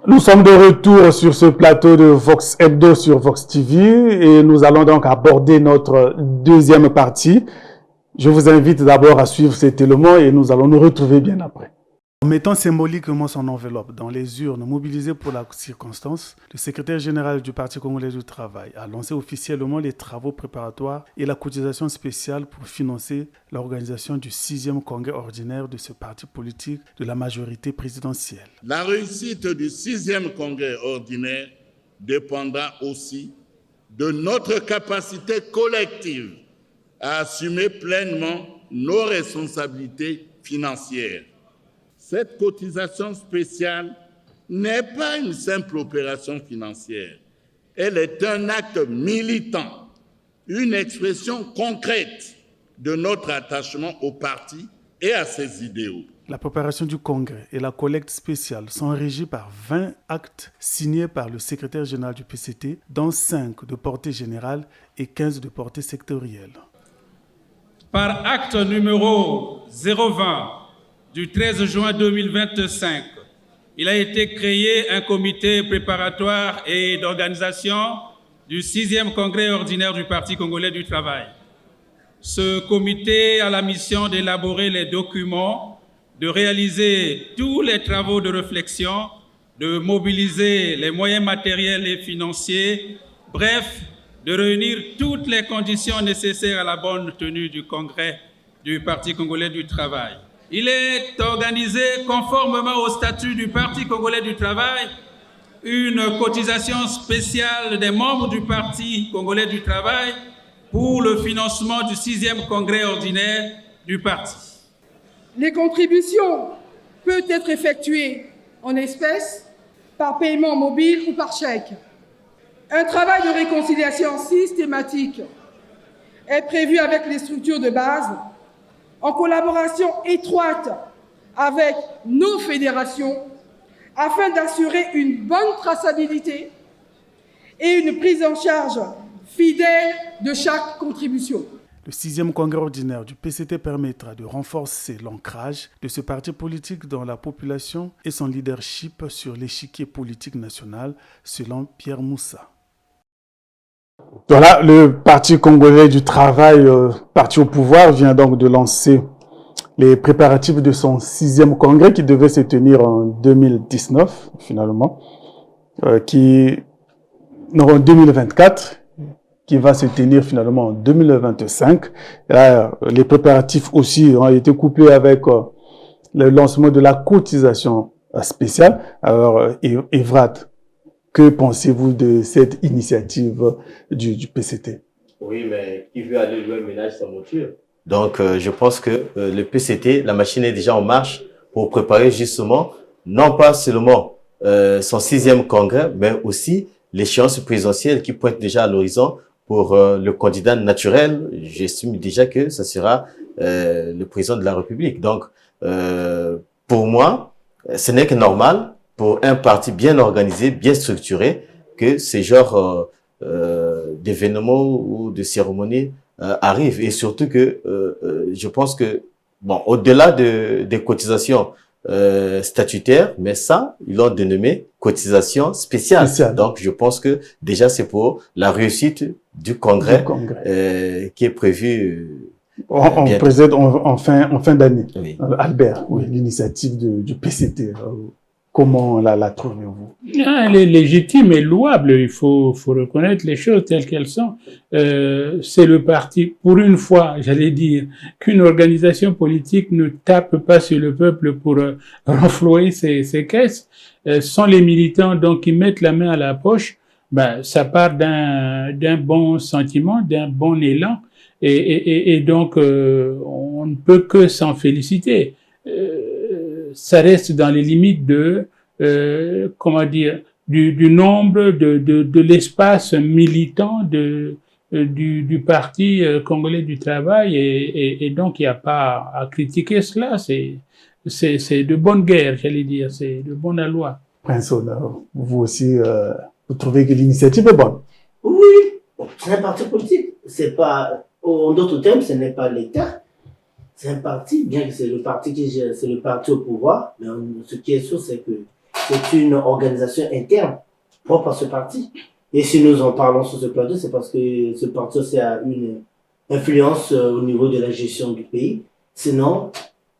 Nous sommes de retour sur ce plateau de Vox Hebdo sur Vox TV et nous allons donc aborder notre deuxième partie. Je vous invite d'abord à suivre cet élément et nous allons nous retrouver bien après. En mettant symboliquement son enveloppe dans les urnes mobilisées pour la circonstance, le secrétaire général du Parti congolais du travail a lancé officiellement les travaux préparatoires et la cotisation spéciale pour financer l'organisation du 6e congrès ordinaire de ce parti politique de la majorité présidentielle. La réussite du 6e congrès ordinaire dépendra aussi de notre capacité collective à assumer pleinement nos responsabilités financières. Cette cotisation spéciale n'est pas une simple opération financière. Elle est un acte militant, une expression concrète de notre attachement au parti et à ses idéaux. La préparation du congrès et la collecte spéciale sont régies par 20 actes signés par le secrétaire général du PCT, dont 5 de portée générale et 15 de portée sectorielle. Par acte numéro 020 du 13 juin 2025, il a été créé un comité préparatoire et d'organisation du 6e congrès ordinaire du Parti congolais du travail. Ce comité a la mission d'élaborer les documents, de réaliser tous les travaux de réflexion, de mobiliser les moyens matériels et financiers, bref, de réunir toutes les conditions nécessaires à la bonne tenue du congrès du Parti congolais du travail. Il est organisé conformément au statut du Parti congolais du travail, une cotisation spéciale des membres du Parti congolais du travail pour le financement du 6e congrès ordinaire du parti. Les contributions peuvent être effectuées en espèces, par paiement mobile ou par chèque. Un travail de réconciliation systématique est prévu avec les structures de base, en collaboration étroite avec nos fédérations, afin d'assurer une bonne traçabilité et une prise en charge fidèle de chaque contribution. Le 6e congrès ordinaire du PCT permettra de renforcer l'ancrage de ce parti politique dans la population et son leadership sur l'échiquier politique national, selon Pierre Moussa. Voilà, le Parti congolais du travail, parti au pouvoir, vient donc de lancer les préparatifs de son 6e congrès qui devait se tenir en 2019, finalement, en 2024, qui va se tenir finalement en 2025. Là, les préparatifs aussi ont été couplés avec le lancement de la cotisation spéciale. Alors, Evrat, que pensez-vous de cette initiative du PCT? Oui, mais qui veut aller louer un ménage sans voiture? Donc, je pense que le PCT, la machine est déjà en marche pour préparer justement, non pas seulement son 6e congrès, mais aussi l'échéance présidentielle qui pointe déjà à l'horizon pour le candidat naturel. J'estime déjà que ça sera le président de la République. Donc, pour moi, ce n'est que normal pour un parti bien organisé, bien structuré, que ces genres d'événements ou de cérémonies arrivent. Et surtout que je pense que, bon, au-delà des cotisations statutaires, mais ça, ils l'ont dénommé cotisation spéciale. Donc, je pense que déjà, c'est pour la réussite du congrès, qui est prévu on présente en fin d'année. Oui. Albert, oui, l'initiative du PCT. Comment la trouvez-vous? Elle est légitime et louable. Il faut reconnaître les choses telles qu'elles sont. C'est le parti, pour une fois, j'allais dire, qu'une organisation politique ne tape pas sur le peuple pour renflouer ses caisses. Sont les militants donc qui mettent la main à la poche. Ben, ça part d'un bon sentiment, d'un bon élan, et donc on ne peut que s'en féliciter. Ça reste dans les limites de du nombre de l'espace militant du parti congolais du travail, et donc il n'y a pas à critiquer cela. C'est de bonne guerre, j'allais dire, c'est de bonne loi. Prince Honor, vous aussi, vous trouvez que l'initiative est bonne? Oui, c'est un parti politique. C'est pas, en d'autres termes, ce n'est pas l'État. C'est un parti, bien que c'est le parti qui gère, c'est le parti au pouvoir, mais ce qui est sûr, c'est que c'est une organisation interne propre à ce parti. Et si nous en parlons sur ce plateau, c'est parce que ce parti aussi a une influence au niveau de la gestion du pays. Sinon,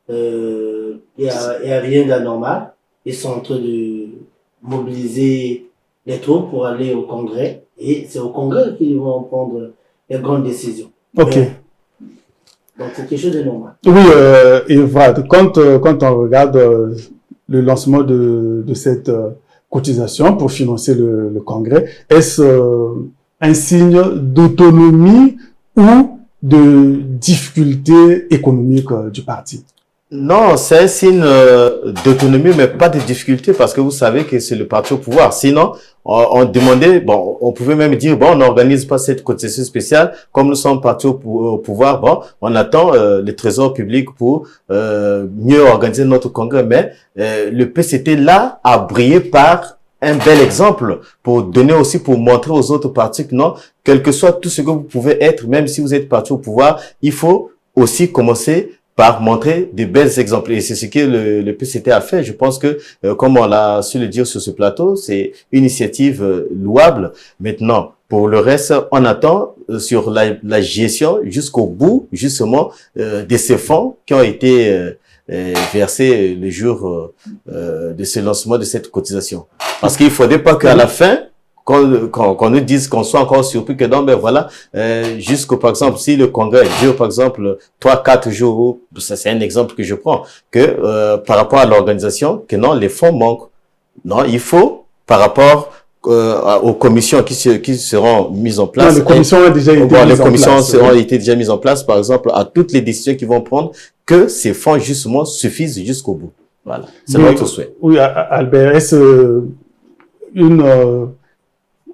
il y a rien d'anormal. Ils sont en train de mobiliser les troupes pour aller au Congrès. Et c'est au Congrès qu'ils vont prendre les grandes décisions. Ok. Donc c'est quelque chose de normal. Oui, et voilà, quand on regarde le lancement de cette cotisation pour financer le Congrès, est-ce un signe d'autonomie ou de difficulté économique du parti? Non, c'est un signe d'autonomie, mais pas de difficulté, parce que vous savez que c'est le parti au pouvoir. Sinon, on demandait, bon, on pouvait même dire, bon, on n'organise pas cette cotisation spéciale, comme nous sommes partis au pouvoir, bon, on attend le trésor public pour mieux organiser notre congrès. Mais le PCT, là, a brillé par un bel exemple pour donner aussi, pour montrer aux autres partis que non, quel que soit tout ce que vous pouvez être, même si vous êtes parti au pouvoir, il faut aussi commencer par montrer des belles exemples. Et c'est ce que le PCT a fait. Je pense que, comme on l'a su le dire sur ce plateau, c'est une initiative louable. Maintenant, pour le reste, on attend sur la gestion jusqu'au bout, justement, de ces fonds qui ont été versés le jour de ce lancement de cette cotisation. Parce qu'il ne faudrait pas qu'à la fin, qu'on nous dise qu'on soit encore surpris que non, ben voilà, jusqu'au, par exemple, si le congrès dure, par exemple, 3-4 jours, ça c'est un exemple que je prends, que par rapport à l'organisation, que non, les fonds manquent. Non, il faut, par rapport aux commissions qui seront mises en place. Non, les commissions ont déjà été mises en place. Les commissions ont été déjà mises en place, par exemple, à toutes les décisions qu'ils vont prendre, que ces fonds, justement, suffisent jusqu'au bout. Voilà. C'est notre souhait. Oui, Albert, est-ce une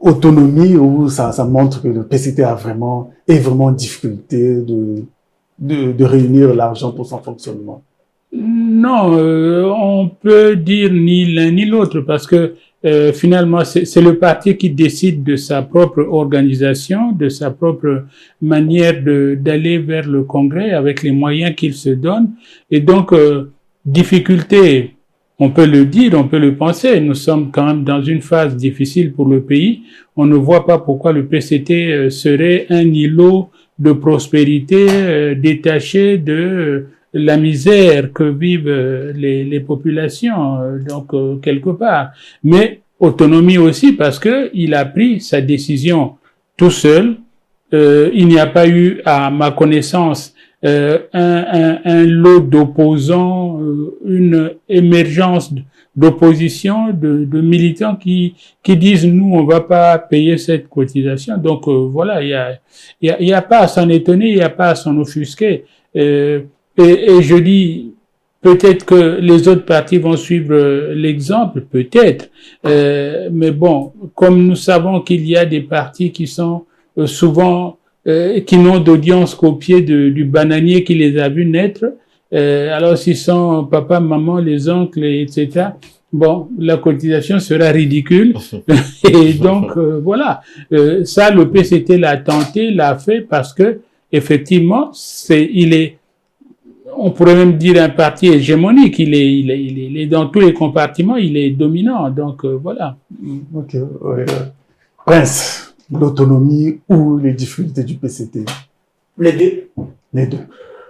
autonomie où ça montre que le PCT est vraiment en difficulté de réunir l'argent pour son fonctionnement? Non, on peut dire ni l'un ni l'autre, parce que finalement c'est le parti qui décide de sa propre organisation, de sa propre manière d'aller vers le Congrès avec les moyens qu'il se donne. Et donc difficulté, on peut le dire, on peut le penser, nous sommes quand même dans une phase difficile pour le pays. On ne voit pas pourquoi le PCT serait un îlot de prospérité détaché de la misère que vivent les populations, donc quelque part. Mais autonomie aussi, parce que il a pris sa décision tout seul. Il n'y a pas eu, à ma connaissance, un lot d'opposants, une émergence d'opposition, de militants qui disent nous on va pas payer cette cotisation. Donc voilà, il y a pas à s'en étonner, il y a pas à s'en offusquer. Et je dis peut-être que les autres partis vont suivre l'exemple, peut-être. Mais bon, comme nous savons qu'il y a des partis qui sont souvent qui n'ont d'audience qu'au pied du bananier qui les a vus naître. Alors, s'ils sont papa, maman, les oncles, etc., bon, la cotisation sera ridicule. Et donc, voilà. Ça, le PCT l'a tenté, l'a fait parce que, effectivement, on pourrait même dire un parti hégémonique. Il est dans tous les compartiments, il est dominant. Donc, voilà. Ok, ouais. Prince. L'autonomie ou les difficultés du PCT? Les deux. Les deux.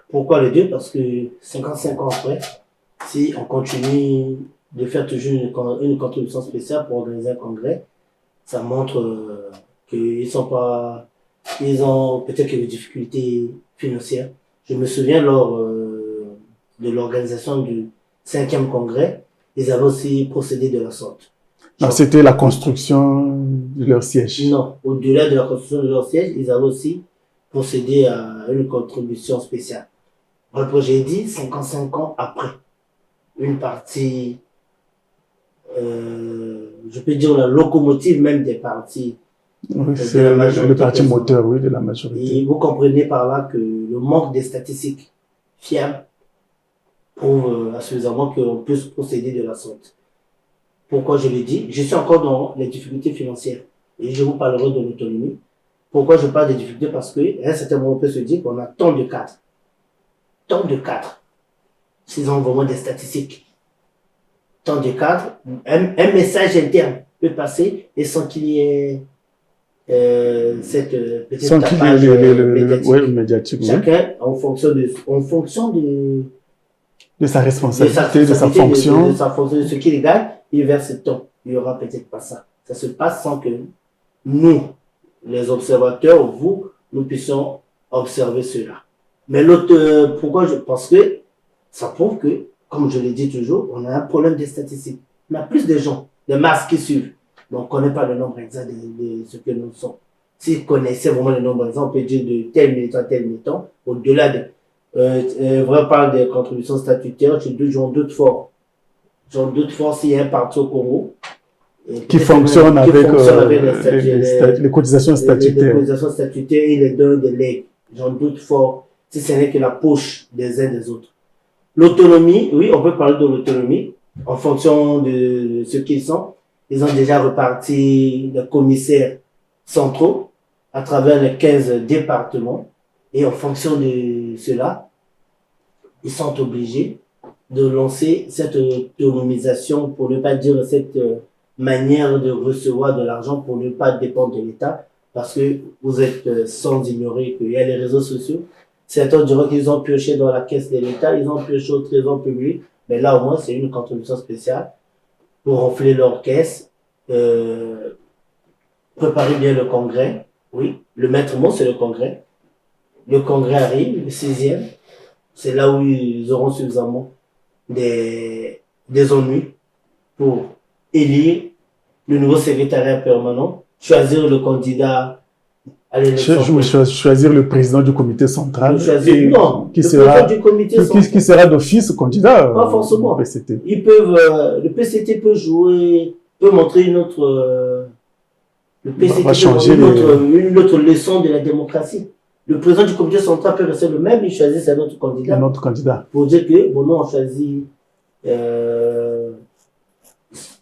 Pourquoi les deux? Parce que 55 ans après, si on continue de faire toujours une contribution spéciale pour organiser un congrès, ça montre qu'ils ont peut-être des difficultés financières. Je me souviens lors de l'organisation du 5e congrès, ils avaient aussi procédé de la sorte. Non, c'était la construction de leur siège. Non, au-delà de la construction de leur siège, ils avaient aussi procédé à une contribution spéciale. Après, j'ai dit 55 ans après, une partie, je peux dire la locomotive même des partis. Oui, c'est le parti moteur, oui, de la majorité. Et vous comprenez par là que le manque des statistiques fiables prouve suffisamment qu'on peut procéder de la sorte. Pourquoi je le dis? Je suis encore dans les difficultés financières et je vous parlerai de l'autonomie. Pourquoi je parle des difficultés? Parce qu'à un certain moment, on peut se dire qu'on a tant de cadres. S'ils ont vraiment des statistiques. tant de cadres, un message interne peut passer et sans qu'il y ait cette petite Sans qu'il y tapage ait médiatique. médiatique, oui. Chacun en fonction De sa responsabilité, de sa de fonction. sa fonction, de ce qu'il gagne, il verse ce temps. Il n'y aura peut-être pas ça. Ça se passe sans que nous, les observateurs, vous, nous puissions observer cela. Mais l'autre, parce que ça prouve que, comme je l'ai dit toujours, on a un problème de statistiques. On a plus de gens, de masses qui suivent. Mais on ne connaît pas le nombre exact de ce que nous sommes. S'ils connaissaient vraiment le nombre exact, on peut dire de tel militant, au-delà de... on parle des contributions statutaires, j'en doute fort. J'en doute fort s'il y a un parti au Congo qui fonctionne avec les cotisations statutaires. Les cotisations statutaires et les dons de legs. J'en doute fort si ce n'est que la poche des uns des autres. L'autonomie, oui, on peut parler de l'autonomie en fonction de ce qu'ils sont. Ils ont déjà reparti les commissaires centraux à travers les 15 départements et en fonction de cela, ils sont obligés de lancer cette autonomisation, pour ne pas dire cette manière de recevoir de l'argent, pour ne pas dépendre de l'État, parce que vous êtes sans ignorer qu'il y a les réseaux sociaux. Certains diront qu'ils ont pioché dans la caisse de l'État, ils ont pioché au trésor public, mais là au moins c'est une contribution spéciale pour renfler leur caisse, préparer bien le congrès. Oui, le maître mot c'est le congrès. Le congrès arrive, le 6e, c'est là où ils auront suffisamment des ennuis pour élire le nouveau secrétariat permanent, choisir le candidat à l'élection. Choisir le président du comité central. Qui sera d'office candidat. Pas forcément. PCT. Le PCT peut jouer, peut montrer une autre, une autre leçon de la démocratie. Le président du comité central peut rester le même, il choisit un autre candidat. Un autre candidat. Pour dire que, bon, nous, on choisit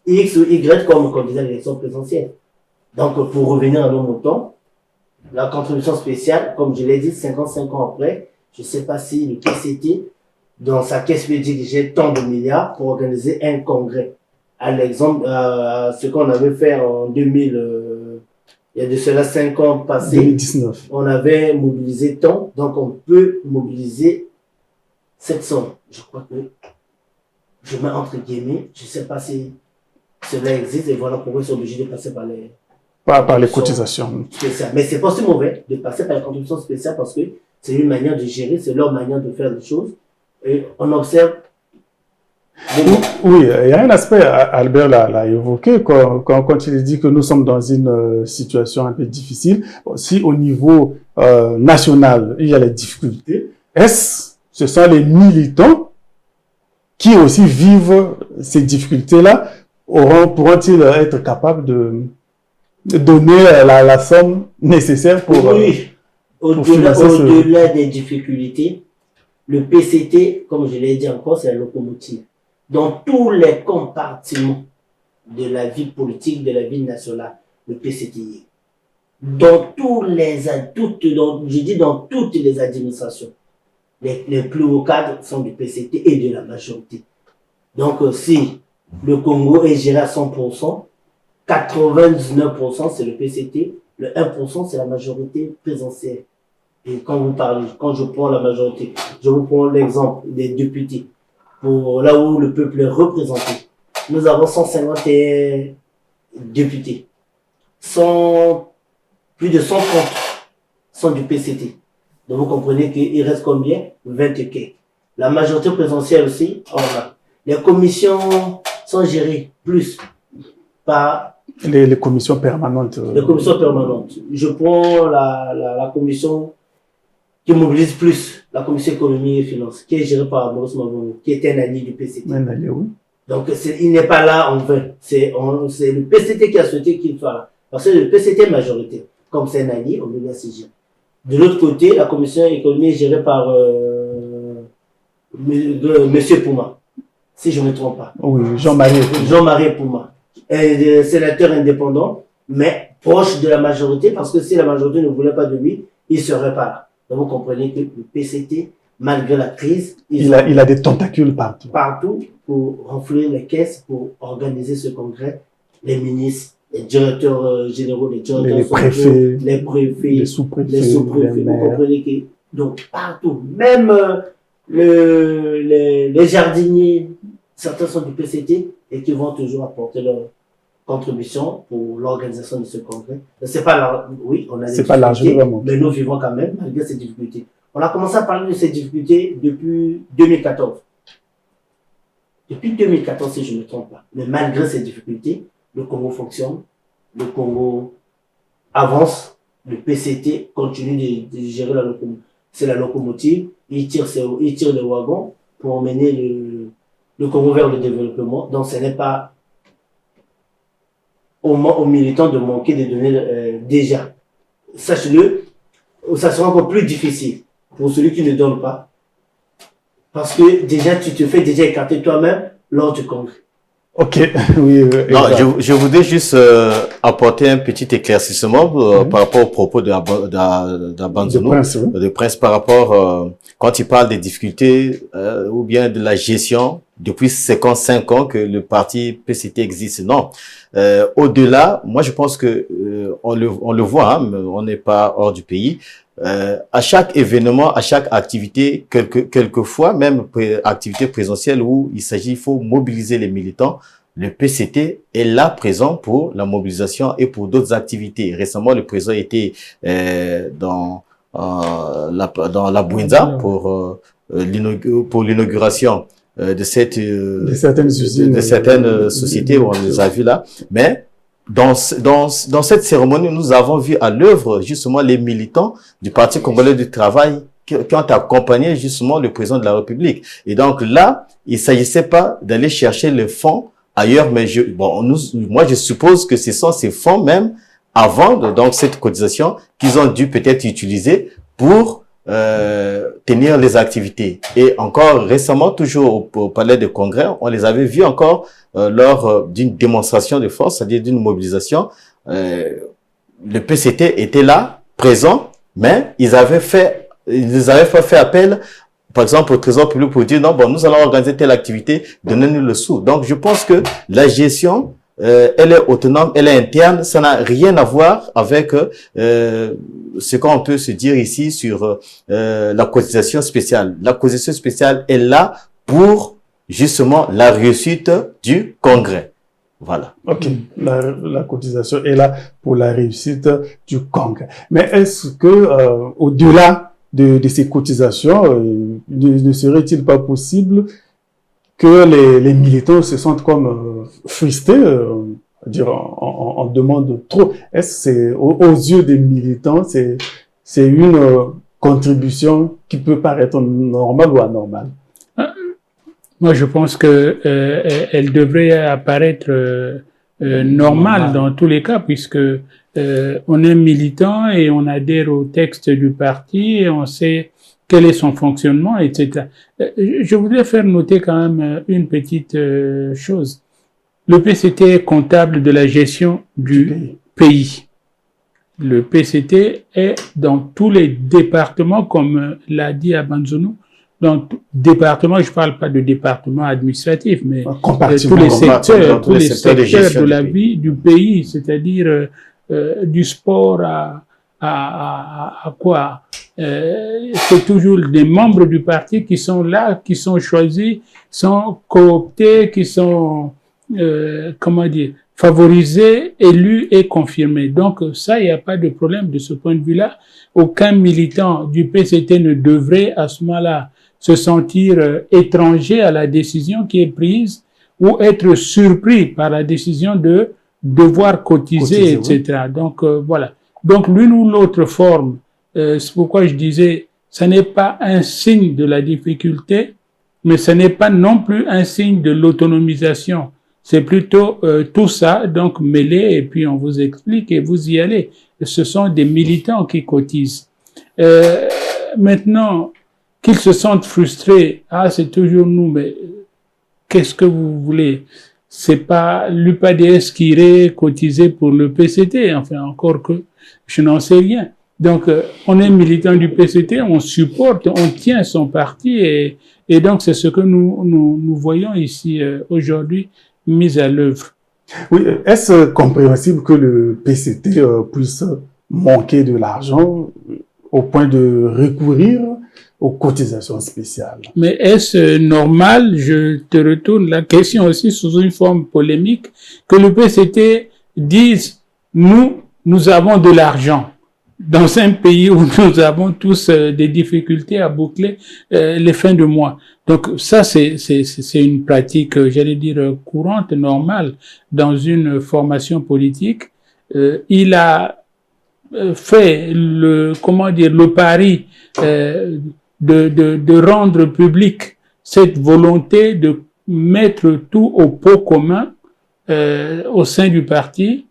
X ou Y comme candidat à l'élection présidentielle. Donc, pour revenir à nos moutons, la contribution spéciale, comme je l'ai dit, 55 ans après, je ne sais pas si le PCT, dans sa caisse peut diriger tant de milliards pour organiser un congrès. À l'exemple, ce qu'on avait fait en 2000, il y a de cela 5 ans passés, 2019. On avait mobilisé tant, donc on peut mobiliser 700. Je crois que, je mets entre guillemets, je ne sais pas si cela existe, et voilà pourquoi ils sont obligés de passer par les cotisations spéciales. Mais c'est pas si mauvais de passer par les contributions spéciales parce que c'est une manière de gérer, c'est leur manière de faire les choses. Et on observe. Oui, il y a un aspect, Albert l'a évoqué, quand il dit que nous sommes dans une situation un peu difficile. Si au niveau national, il y a les difficultés, ce sont les militants qui aussi vivent ces difficultés-là, pourront-ils être capables de donner la somme nécessaire pour... Oui, au-delà des difficultés, le PCT, comme je l'ai dit encore, c'est la locomotive. Dans tous les compartiments de la vie politique, de la vie nationale, le PCT y est. Dans toutes les administrations, les plus hauts cadres sont du PCT et de la majorité. Donc, si le Congo est géré à 100%, 99% c'est le PCT, le 1% c'est la majorité présidentielle. Et quand je prends la majorité, je vous prends l'exemple des députés. Pour là où le peuple est représenté. Nous avons 151 députés. Plus de 130 sont du PCT. Donc vous comprenez qu'il reste combien? 20 quelques. La majorité présidentielle aussi, on a. Les commissions sont gérées plus par... Les commissions permanentes. Les commissions permanentes. Je prends la commission qui mobilise plus, la commission économie et finances, qui est gérée par Maurice Mavrouni, qui est un allié du PCT. Un allié, oui. Donc, il n'est pas là en vain. C'est le PCT qui a souhaité qu'il soit là. Parce que le PCT est majoritaire. Comme c'est un allié, on le laisse gérer. De l'autre côté, la commission économie est gérée par Monsieur Pouma, si je ne me trompe pas. Oui, Jean-Marie Pouma. Un sénateur indépendant, mais proche de la majorité, parce que si la majorité ne voulait pas de lui, il ne serait pas là. Donc vous comprenez que le PCT malgré la crise, il a des tentacules partout. Partout pour renflouer les caisses, pour organiser ce congrès. Les ministres, les directeurs généraux, les directeurs les préfets, les sous-préfets, vous comprenez que, donc partout, même les jardiniers, certains sont du PCT et qui vont toujours apporter leur contribution pour l'organisation de ce congrès. C'est pas oui, on a des difficultés, mais nous vivons quand même malgré ces difficultés. On a commencé à parler de ces difficultés depuis 2014. Depuis 2014, si je ne me trompe pas. Mais malgré ces difficultés, le Congo fonctionne, le Congo avance, le PCT continue de gérer la locomotive. C'est la locomotive, il tire les wagons pour mener le Congo vers le développement. Donc ce n'est pas aux militants de manquer de donner déjà. Sache-le, ça sera encore plus difficile pour celui qui ne donne pas. Parce que déjà, tu te fais déjà écarter toi-même lors du congrès. Ok, oui. Non, je voudrais juste apporter un petit éclaircissement par rapport au propos de Prince par rapport, quand il parle des difficultés ou bien de la gestion depuis 55 ans que le parti PCT existe. Non, au-delà, moi je pense que on le voit, hein, on n'est pas hors du pays. À chaque événement, à chaque activité, quelquefois même activité présentielle où il faut mobiliser les militants, le PCT est là présent pour la mobilisation et pour d'autres activités. Récemment, le président était dans la Bouinza pour l'inauguration de certaines usines, de certaines sociétés où on les a vus là, mais dans cette cérémonie, nous avons vu à l'œuvre justement les militants du Parti congolais du travail qui ont accompagné justement le président de la République. Et donc là, il s'agissait pas d'aller chercher les fonds ailleurs, mais moi je suppose que ce sont ces fonds même avant donc cette cotisation qu'ils ont dû peut-être utiliser pour tenir les activités. Et encore récemment, toujours au palais de congrès, on les avait vus encore lors d'une démonstration de force, c'est-à-dire d'une mobilisation. Le PCT était là, présent, mais ils n'avaient pas fait appel, par exemple, au Trésor public pour dire non, nous allons organiser telle activité, donnez-nous le sou. Donc, je pense que la gestion, elle est autonome, elle est interne, ça n'a rien à voir avec ce qu'on peut se dire ici sur la cotisation spéciale. La cotisation spéciale est là pour justement la réussite du congrès. Voilà. Ok, la cotisation est là pour la réussite du congrès. Mais est-ce que au-delà de ces cotisations, ne serait-il pas possible que les militants se sentent comme frustrés, dire on demande trop. Est-ce que c'est aux yeux des militants, c'est une contribution qui peut paraître normale ou anormale? Moi, je pense que elle devrait apparaître normale dans tous les cas, puisque on est militant et on adhère au texte du parti et on sait quel est son fonctionnement, etc. Je voudrais faire noter quand même une petite chose. Le PCT est comptable de la gestion du pays. Le PCT est dans tous les départements, comme l'a dit Abanzonou. Dans département, je parle pas de département administratif, mais tous les secteurs de la vie du pays, c'est-à-dire du sport à quoi? C'est toujours des membres du parti qui sont là, qui sont choisis, sont cooptés, qui sont favorisés, élus et confirmés. Donc ça, il n'y a pas de problème de ce point de vue-là. Aucun militant du PCT ne devrait à ce moment-là se sentir étranger à la décision qui est prise ou être surpris par la décision de devoir cotiser, etc. Oui. Donc voilà. Donc l'une ou l'autre forme, c'est pourquoi je disais, ce n'est pas un signe de la difficulté, mais ce n'est pas non plus un signe de l'autonomisation. C'est plutôt tout ça, donc mêlé, et puis on vous explique et vous y allez. Ce sont des militants qui cotisent. Maintenant, qu'ils se sentent frustrés, c'est toujours nous, mais qu'est-ce que vous voulez? C'est pas l'UPADS qui irait cotiser pour le PCT, enfin encore que je n'en sais rien. Donc, on est militant du PCT, on supporte, on tient son parti et donc c'est ce que nous voyons ici aujourd'hui mis à l'œuvre. Oui, est-ce compréhensible que le PCT puisse manquer de l'argent au point de recourir aux cotisations spéciales? Mais est-ce normal, je te retourne la question aussi sous une forme polémique, que le PCT dise « nous avons de l'argent » dans un pays où nous avons tous des difficultés à boucler les fins de mois. Donc ça, c'est une pratique, j'allais dire, courante, normale, dans une formation politique. Il a fait le pari de rendre public cette volonté de mettre tout au pot commun au sein du parti.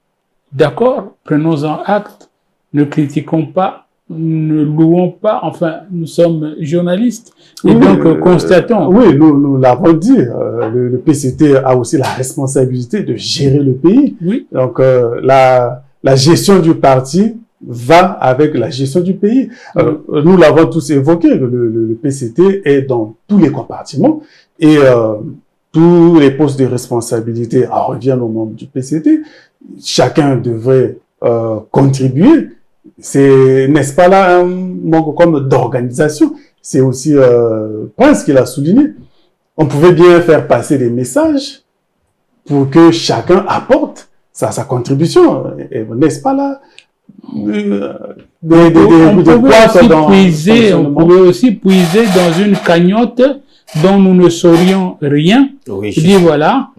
D'accord, prenons-en acte. Ne critiquons pas, ne louons pas, enfin, nous sommes journalistes, et donc constatons. Oui, nous l'avons dit, le PCT a aussi la responsabilité de gérer le pays. Oui. Donc, la gestion du parti va avec la gestion du pays. Nous l'avons tous évoqué, le PCT est dans tous les compartiments et tous les postes de responsabilité reviennent aux membres du PCT. Chacun devrait contribuer. C'est, n'est-ce pas là, un manque comme d'organisation? C'est aussi Prince qui l'a souligné. On pouvait bien faire passer des messages pour que chacun apporte sa contribution. N'est-ce pas là? On pouvait aussi puiser dans une cagnotte dont nous ne saurions rien. Oui, je dis voilà,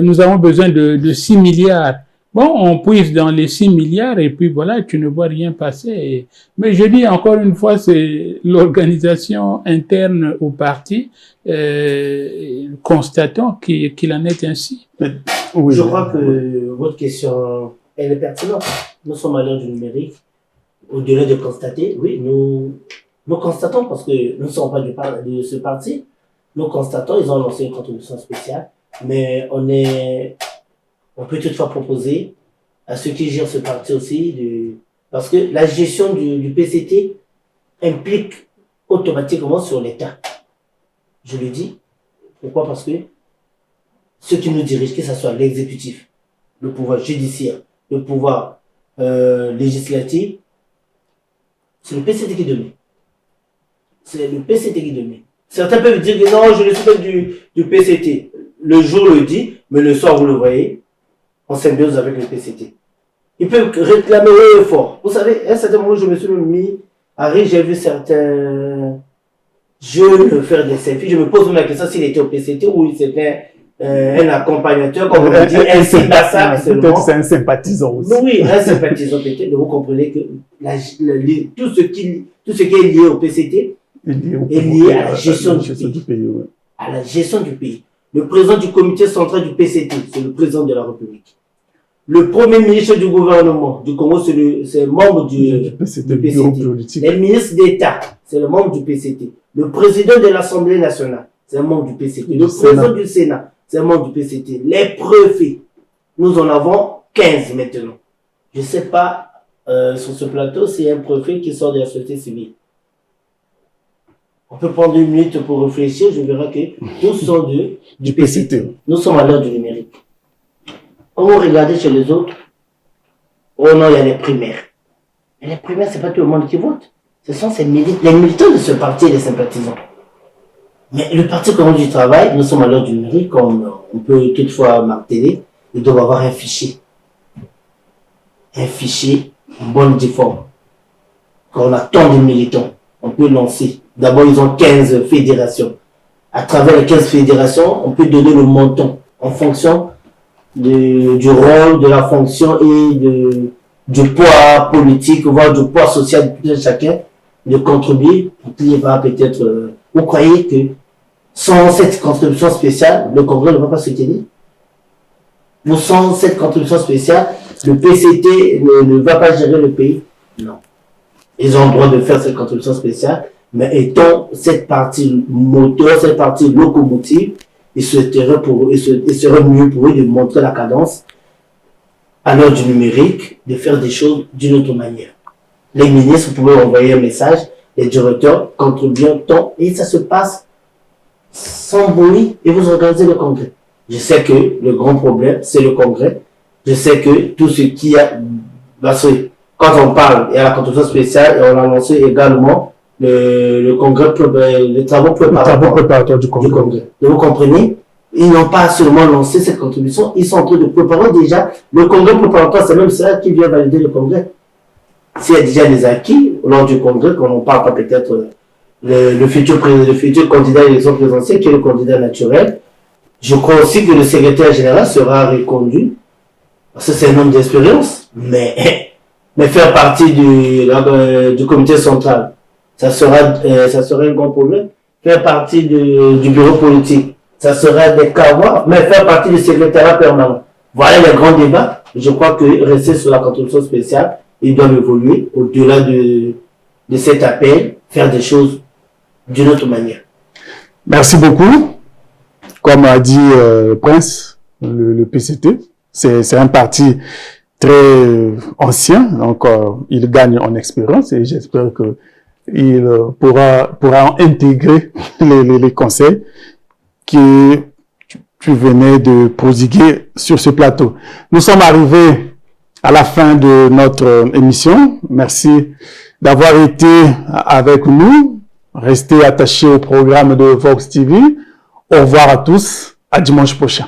nous avons besoin de 6 milliards. Bon, on puise dans les 6 milliards et puis voilà, tu ne vois rien passer. Mais je dis encore une fois, c'est l'organisation interne au parti. Constatons qu'il en est ainsi. Oui, je crois que votre question, elle est pertinente. Nous sommes à l'heure du numérique. Au-delà de constater, oui, nous constatons parce que nous ne sommes pas de ce parti. Nous constatons, ils ont lancé une contribution spéciale, mais on peut toutefois proposer à ceux qui gèrent ce parti aussi parce que la gestion du PCT implique automatiquement sur l'État. Je le dis. Pourquoi? Parce que ceux qui nous dirigent, que ce soit l'exécutif, le pouvoir judiciaire, le pouvoir législatif, c'est le PCT qui domine. C'est le PCT qui domine. Certains peuvent dire que non, je ne suis pas du PCT. Le jour le dit, mais le soir vous le voyez, en symbiose avec le PCT. Ils peuvent réclamer haut et fort. Vous savez, à un certain moment, je me suis mis à rire, j'ai vu certains jeunes faire des selfies. Je me pose même la question s'il était au PCT ou c'était un accompagnateur, comme on le dit, un sympathisant. Peut-être c'est un sympathisant aussi. Oui, un sympathisant peut-être, mais vous comprenez que tout ce qui est lié au PCT est lié à la gestion du pays. Ouais. À la gestion du pays. Le président du comité central du PCT, c'est le président de la République. Le premier ministre du gouvernement du Congo, c'est le membre du PCT. Les ministres d'État, c'est le membre du PCT. Le président de l'Assemblée nationale, c'est un membre du PCT. Le président du Sénat, c'est un membre du PCT. Les préfets, nous en avons 15 maintenant. Je ne sais pas, sur ce plateau, c'est un préfet qui sort de la société civile. On peut prendre une minute pour réfléchir, je verrai que tous sont du PCT. Nous sommes à l'heure du numérique. Quand vous regardez chez les autres, oh non, il y a les primaires. Et les primaires, c'est pas tout le monde qui vote. Ce sont les militants de ce parti et les sympathisants. Mais le Parti communiste du travail, nous sommes à l'heure du numérique, comme on peut toutefois marteler, ils doivent avoir un fichier. Un fichier en bonne forme. Quand on a tant de militants, on peut lancer. D'abord, ils ont 15 fédérations. À travers les 15 fédérations, on peut donner le montant en fonction du rôle, de la fonction et du poids politique, voire du poids social de chacun, de contribuer. Il va peut-être, vous croyez que sans cette contribution spéciale, le Congrès ne va pas se tenir? Ou sans cette contribution spéciale, le PCT ne va pas gérer le pays? Non. Ils ont le droit de faire cette contribution spéciale, mais étant cette partie moteur, cette partie locomotive, il serait mieux pour eux de montrer la cadence à l'heure du numérique, de faire des choses d'une autre manière. Les ministres, vous pouvez envoyer un message, les directeurs contribuent tant, et ça se passe sans bruit, et vous organisez le congrès. Je sais que le grand problème, c'est le congrès. Je sais que tout ce qui a, parce que quand on parle, il y a la contribution spéciale, et on a lancé également le congrès, les travaux préparatoires du congrès. Vous comprenez? Ils n'ont pas seulement lancé cette contribution, ils sont en train de préparer déjà le congrès préparatoire, c'est même ça qui vient valider le congrès. S'il y a déjà des acquis lors du congrès, qu'on n'en parle pas peut-être le futur candidat à l'élection présidentielle, qui est le candidat naturel, je crois aussi que le secrétaire général sera reconduit, parce que c'est un homme d'expérience, mais faire partie du comité central, ça sera un grand problème. Faire partie du bureau politique, ça sera des cavoirs, mais faire partie du secrétariat permanent. Voilà les grands débats. Je crois que rester sur la contribution spéciale, ils doivent évoluer au-delà de cet appel, faire des choses d'une autre manière. Merci beaucoup. Comme a dit Prince, le PCT, c'est un parti très ancien, donc il gagne en expérience et j'espère que il pourra intégrer les conseils que tu venais de prodiguer sur ce plateau. Nous sommes arrivés à la fin de notre émission. Merci d'avoir été avec nous. Restez attachés au programme de Vox TV. Au revoir à tous. À dimanche prochain.